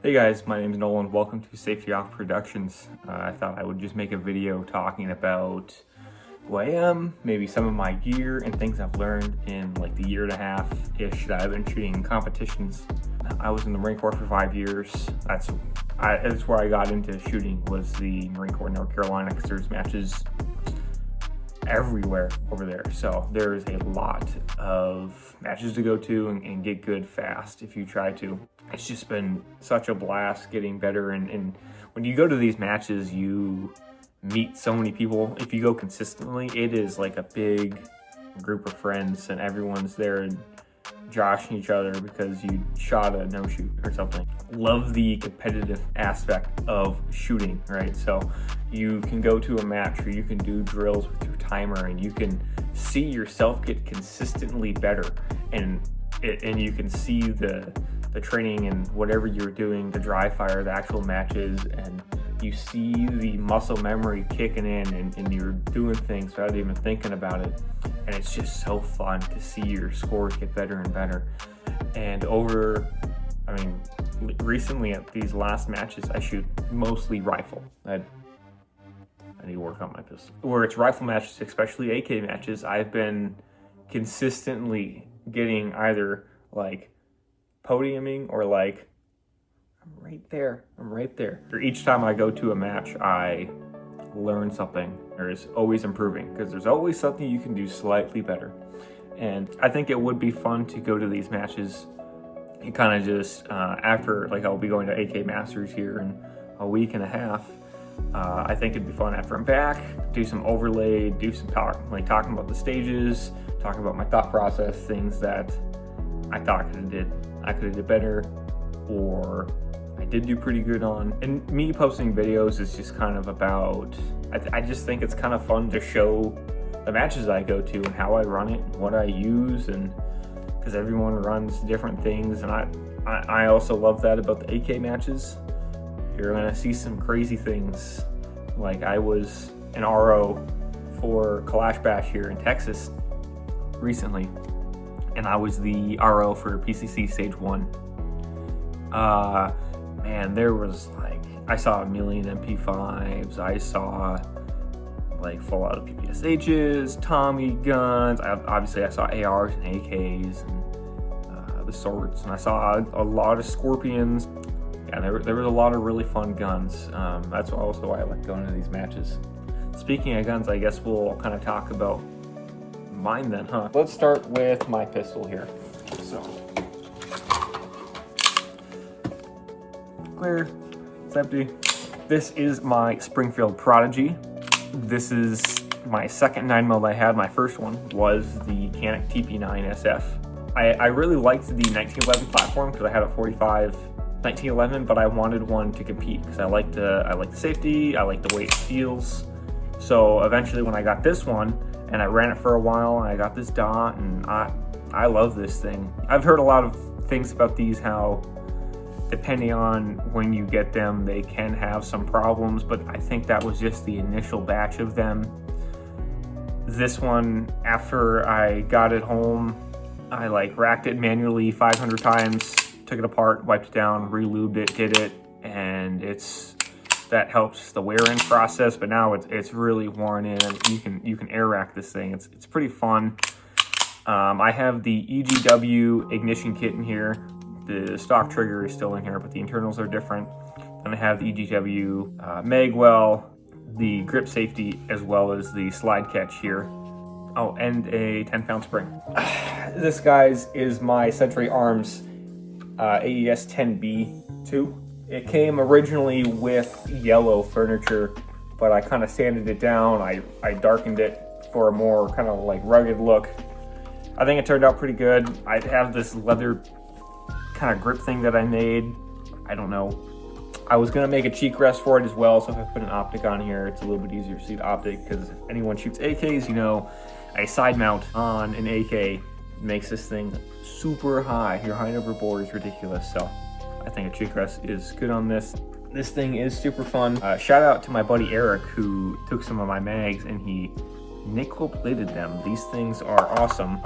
Hey guys, my name is Nolan. Welcome to Safety Off Productions. I thought I would just make a video talking about who I am, maybe some of my gear and things I've learned in like the year and a half-ish that I've been shooting competitions. I was in the Marine Corps for 5 years. That's where I got into shooting, was the Marine Corps in North Carolina, because there's matches everywhere over there. So there's a lot of matches to go to and get good fast if you try to. It's just been such a blast getting better, and when you go to these matches you meet so many people. If you go consistently, it is like a big group of friends and everyone's there joshing each other because you shot a no-shoot or something. Love the competitive aspect of shooting, right? So you can go to a match or you can do drills with your timer and you can see yourself get consistently better, and you can see the training and whatever you're doing, the dry fire, the actual matches, and you see the muscle memory kicking in and you're doing things without even thinking about it. And it's just so fun to see your scores get better and better. And recently at these last matches, I shoot mostly rifle. I need to work on my pistol. Where it's rifle matches, especially AK matches, I've been consistently getting either like podiuming or like I'm right there. Or each time I go to a match, I learn something. There's always improving because there's always something you can do slightly better. And I think it would be fun to go to these matches and kind of just after, like, I'll be going to AK Masters here in a week and a half. I think it'd be fun after I'm back, do some overlay, do some talking about the stages, talking about my thought process, things that I thought I could have did better, or I did do pretty good on. And me posting videos is just kind of about, I just think it's kind of fun to show the matches I go to and how I run it, and what I use, and because everyone runs different things. And I also love that about the AK matches. You're gonna see some crazy things. Like I was an RO for Kalash Bash here in Texas recently, and I was the RO for PCC Stage 1. Man, there was like, I saw a million MP5s, I saw like full out PPSHs, Tommy guns, obviously I saw ARs and AKs and the swords, and I saw a lot of Scorpions. Yeah, there was a lot of really fun guns. That's also why I like going to these matches. Speaking of guns, I guess we'll kind of talk about mine then, huh? Let's start with my pistol here. So, clear, it's empty. This is my Springfield Prodigy. This is my second 9mm I had. My first one was the Canik TP9 SF. I really liked the 1911 platform because I had a 45 1911, but I wanted one to compete because I like the safety, I like the way it feels. So eventually when I got this one, and I ran it for a while, and I got this dot, and I love this thing. I've heard a lot of things about these, how depending on when you get them, they can have some problems, but I think that was just the initial batch of them. This one, after I got it home, I like racked it manually 500 times, took it apart, wiped it down, re-lubed it, did it, and that helps the wear-in process, but now it's really worn in, and you can air rack this thing. It's pretty fun. I have the EGW ignition kit in here. The stock trigger is still in here, but the internals are different. Then I have the EGW magwell, the grip safety, as well as the slide catch here. Oh, and a 10-pound spring. This, guys, is my Century Arms AES 10B2. It came originally with yellow furniture, but I kind of sanded it down. I darkened it for a more kind of like rugged look. I think it turned out pretty good. I have this leather kind of grip thing that I made. I don't know. I was gonna make a cheek rest for it as well, so if I put an optic on here, it's a little bit easier to see the optic, because if anyone shoots AKs, you know, a side mount on an AK makes this thing super high. Your height over bore is ridiculous, so I think a cheek rest is good on this. This thing is super fun. Shout out to my buddy Eric, who took some of my mags and he nickel plated them. These things are awesome.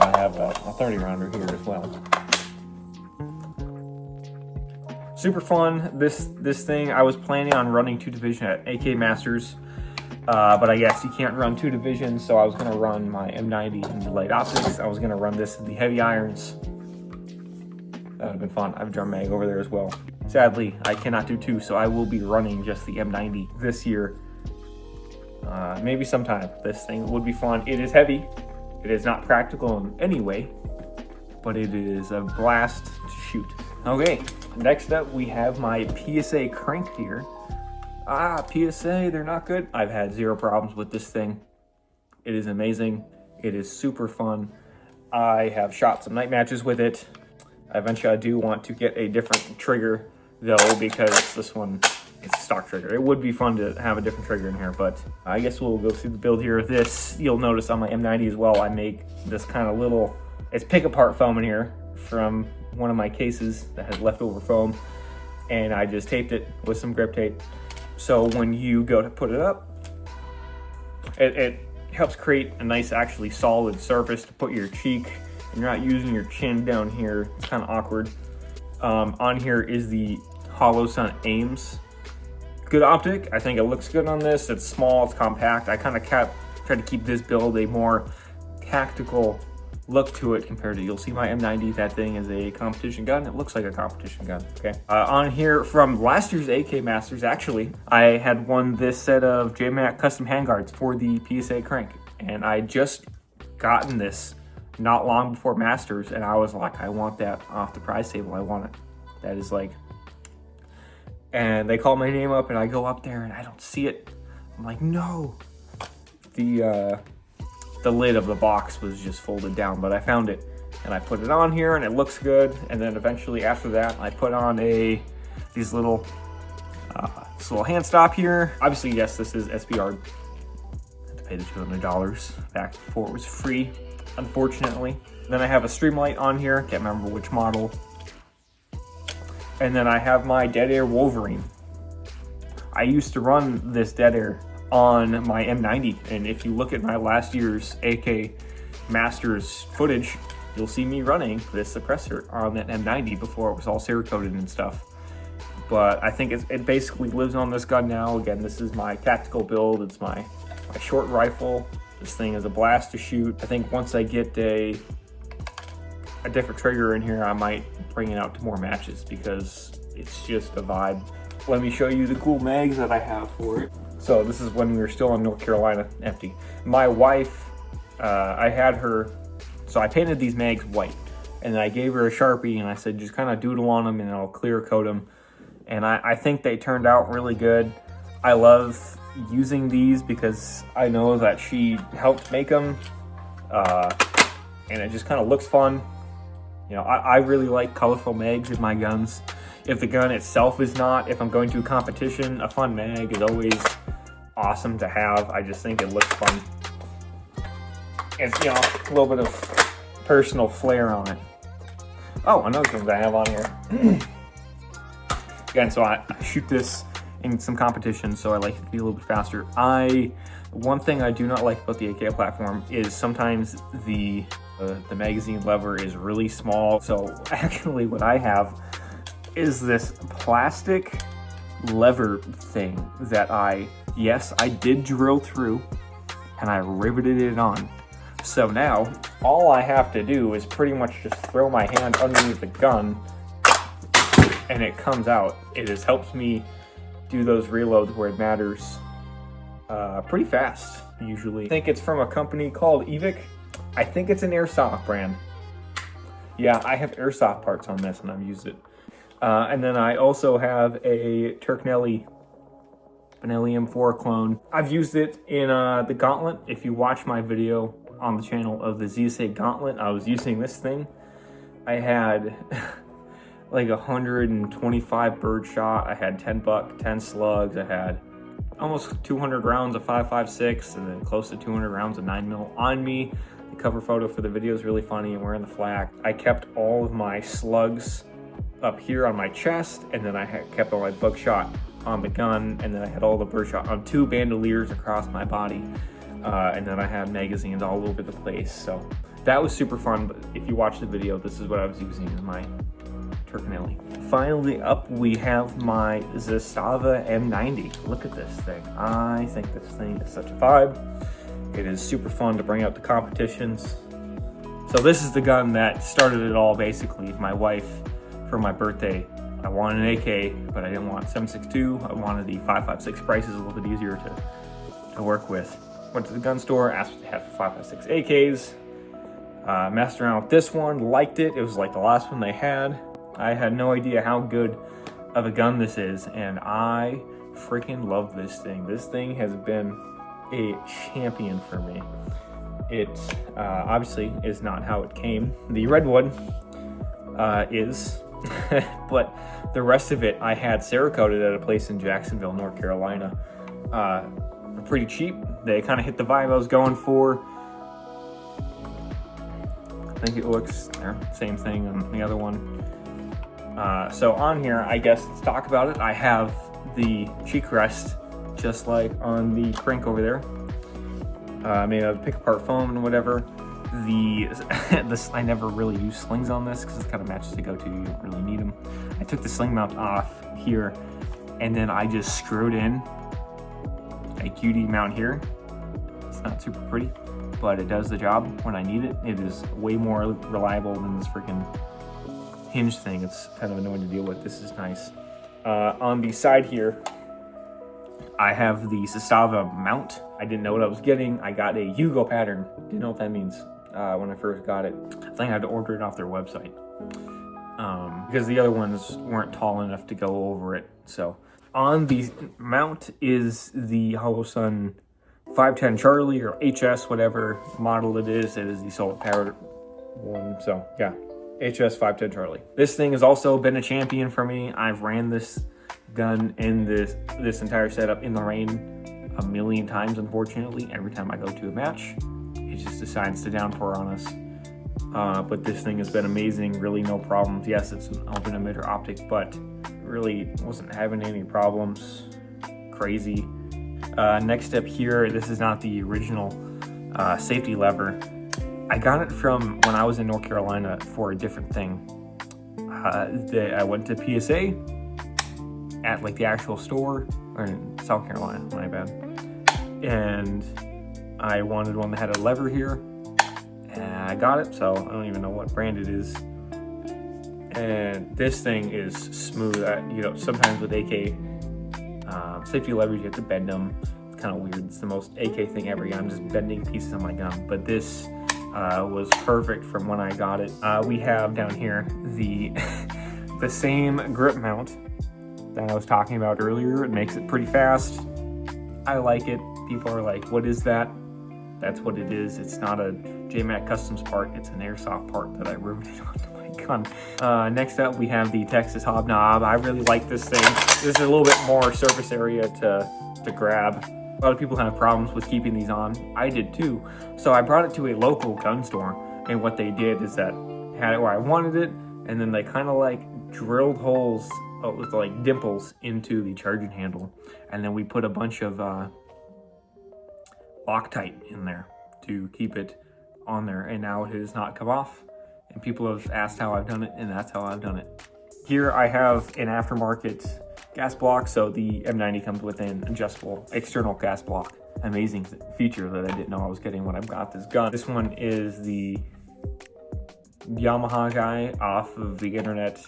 I have a 30 rounder here as well. super fun. This thing, I was planning on running 2 division at AK Masters, but I guess you can't run 2 divisions, so I was gonna run my M90 in the light optics. I was gonna run this in the heavy irons. That would have been fun. I have a drum mag over there as well. Sadly, I cannot do 2, so I will be running just the M90 this year. Maybe sometime. This thing would be fun. It is heavy. It is not practical in any way, but it is a blast to shoot. Okay, next up we have my PSA crank here. PSA, they're not good. I've had 0 problems with this thing. It is amazing. It is super fun. I have shot some night matches with it. Eventually I do want to get a different trigger though, because this one, it's a stock trigger. It would be fun to have a different trigger in here, but I guess we'll go through the build here. This, you'll notice on my M90 as well, I make this kind of little, it's pick apart foam in here from one of my cases that has leftover foam, and I just taped it with some grip tape. So when you go to put it up, it helps create a nice, actually solid surface to put your cheek, and you're not using your chin down here. It's kind of awkward. On here is the Hollow Sun Ames. Good optic. I think it looks good on this. It's small, it's compact. I kind of tried to keep this build a more tactical look to it compared to, you'll see my M90, that thing is a competition gun. It looks like a competition gun, okay? On here from last year's AK Masters, actually, I had won this set of JMac custom handguards for the PSA crank, and I just gotten this not long before Masters, and I was like, I want that off the prize table. I want it. That is like, and they call my name up, and I go up there, and I don't see it. I'm like, no. The lid of the box was just folded down, but I found it, and I put it on here, and it looks good. And then eventually after that, I put on this little hand stop here. Obviously, yes, this is SBR. I had to pay the $200 back before it was free, unfortunately. Then I have a Streamlight on here, can't remember which model. And then I have my Dead Air Wolverine. I used to run this Dead Air on my M90, and if you look at my last year's AK Masters footage, you'll see me running this suppressor on that M90 before it was all Cerakoted and stuff. But I think it basically lives on this gun now. Again, this is my tactical build. It's my short rifle. This thing is a blast to shoot. I think once I get a different trigger in here, I might bring it out to more matches because it's just a vibe. Let me show you the cool mags that I have for it. So this is when we were still in North Carolina, empty. My wife, I had her, so I painted these mags white, and I gave her a Sharpie, and I said, just kind of doodle on them and I'll clear coat them. And I think they turned out really good. I love using these because I know that she helped make them, and it just kind of looks fun. You know, I really like colorful mags in my guns. If the gun itself is not, if I'm going to a competition, a fun mag is always awesome to have. I just think it looks fun. It's, you know, a little bit of personal flair on it. Oh, another thing that I have on here. Again, so I shoot this in some competitions, so I like it to be a little bit faster. One thing I do not like about the AK platform is sometimes the magazine lever is really small. So actually what I have is this plastic lever thing that yes, I did drill through and I riveted it on. So now all I have to do is pretty much just throw my hand underneath the gun and it comes out. It has helped me do those reloads where it matters pretty fast, usually. I think it's from a company called Evic. I think it's an Airsoft brand. Yeah, I have Airsoft parts on this and I've used it. And then I also have a Turkelli M4 clone. I've used it in the Gauntlet. If you watch my video on the channel of the ZSA Gauntlet, I was using this thing. I had like 125 bird shot. I had 10 buck, 10 slugs. I had almost 200 rounds of 5.56 and then close to 200 rounds of 9mm on me. The cover photo for the video is really funny and wearing the flak. I kept all of my slugs up here on my chest, and then I kept all my buckshot on the gun, and then I had all the birdshot on 2 bandoliers across my body, and then I had magazines all over the place. So that was super fun. But if you watch the video, this is what I was using as my Turkelli. Finally up, we have my Zastava M90. Look at this thing. I think this thing is such a vibe. It is super fun to bring out the competitions. So this is the gun that started it all, basically. My wife, for my birthday, I wanted an AK, but I didn't want 7.62. I wanted the 5.56 prices, a little bit easier to work with. Went to the gun store, asked what they had for 5.56 AKs. Messed around with this one, liked it. It was like the last one they had. I had no idea how good of a gun this is, and I freaking love this thing. This thing has been a champion for me. It obviously is not how it came. The red one is, but the rest of it I had Cerakoted at a place in Jacksonville, North Carolina. Pretty cheap. They kind of hit the vibe I was going for. I think it looks same thing on the other one. So on here, I guess let's talk about it. I have the cheek rest, just like on the crank over there. Made of pick apart foam and whatever. This I never really use slings on this because it's kind of matches to go to. You don't really need them. I took the sling mount off here, and then I just screwed in a QD mount here. It's not super pretty, but it does the job when I need it. It is way more reliable than this freaking hinge thing. It's kind of annoying to deal with. This is nice. On the side here, I have the Zastava mount. I didn't know what I was getting. I got a Hugo pattern. Didn't know what that means when I first got it. I think I had to order it off their website because the other ones weren't tall enough to go over it. So on the mount is the Holosun 510 Charlie or HS, whatever model it is. It is the solid powered one. So yeah, HS 510 Charlie. This thing has also been a champion for me. I've ran this gun in this entire setup in the rain a million times, unfortunately. Every time I go to a match, it just decides to downpour on us. But this thing has been amazing, really no problems. Yes, it's an open emitter optic, but really wasn't having any problems. Crazy. Next up here, this is not the original safety lever. I got it from when I was in North Carolina for a different thing. I went to PSA at like the actual store, or in South Carolina, my bad. And I wanted one that had a lever here, and I got it, so I don't even know what brand it is. And this thing is smooth. You know, sometimes with AK safety levers, you have to bend them. It's kind of weird. It's the most AK thing ever. I'm just bending pieces of my gun, but this was perfect from when I got it. We have down here the the same grip mount that I was talking about earlier. It makes it pretty fast. I like it. People are like, what is that? That's what it is. It's not a JMAC Customs part. It's an airsoft part that I riveted onto my gun. Next up, we have the Texas Hobnob. I really like this thing. There's a little bit more surface area to grab. A lot of people have problems with keeping these on. I did too. So I brought it to a local gun store, and what they did is that had it where I wanted it, and then they kind of like drilled holes with like dimples into the charging handle, and then we put a bunch of Loctite in there to keep it on there, and now it has not come off. And people have asked how I've done it, and that's how I've done it. Here I have an aftermarket gas block, so the M90 comes with an adjustable external gas block. Amazing feature that I didn't know I was getting when I got this gun. This one is the Yamaha guy off of the internet.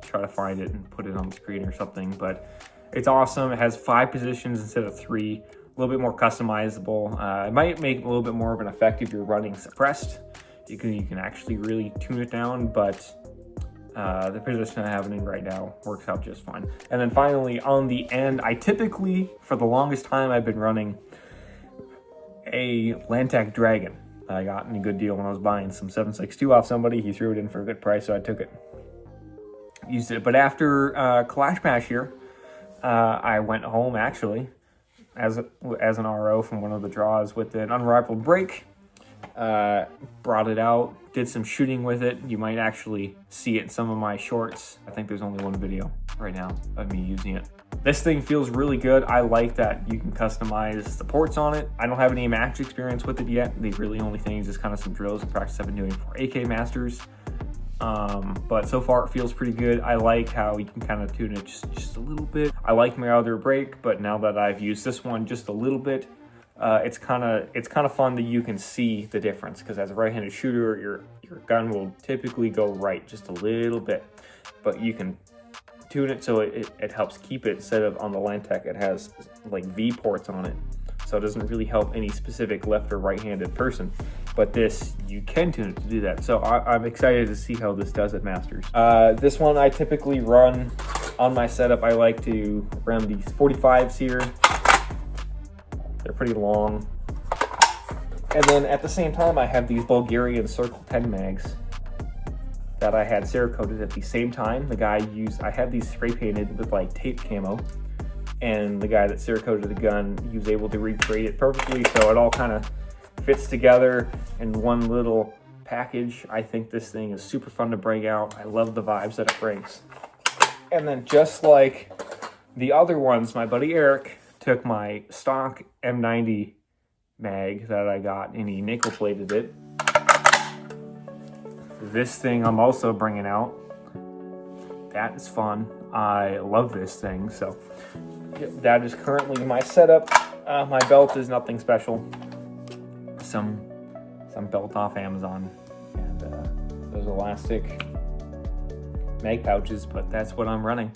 Try to find it and put it on the screen or something, but it's awesome. It has 5 positions instead of 3. A little bit more customizable. It might make a little bit more of an effect if you're running suppressed. You can actually really tune it down, but the position I have it in right now works out just fine. And then finally on the end, I typically, for the longest time, I've been running a Lantac Dragon. I got in a good deal when I was buying some 7.62 off somebody. He threw it in for a good price, so I took it. Used it, but after Clash Bash here, I went home actually as an RO from one of the draws with an unrivaled break. Brought it out, did some shooting with it. You might actually see it in some of my shorts. I think there's only one video right now of me using it. This thing feels really good. I like that you can customize the ports on it. I don't have any match experience with it yet. The really only thing is just kind of some drills and practice I've been doing for AK Masters. but so far it feels pretty good. I like how you can kind of tune it just a little bit. I like my other brake, but now that I've used this one just a little bit, it's kind of fun that you can see the difference, because as a right-handed shooter, your gun will typically go right just a little bit, but you can tune it so it helps keep it. Instead of on the Lantec, it has like V ports on it, so it doesn't really help any specific left or right-handed person. But this, you can tune it to do that. So I'm excited to see how this does at Masters. This one I typically run on my setup. I like to run these 45s here. They're pretty long. And then at the same time, I have these Bulgarian Circle 10 mags that I had Cerakoted at the same time. The guy I had these spray painted with like tape camo, and the guy that Cerakoted the gun, he was able to recreate it perfectly, so it all kind of fits together in one little package. I think this thing is super fun to bring out. I love the vibes that it brings. And then just like the other ones, my buddy Eric took my stock M90 mag that I got and he nickel plated it. This thing I'm also bringing out. That is fun. I love this thing. So that is currently my setup. My belt is nothing special. Some belt off Amazon, and those elastic mag pouches, but that's what I'm running.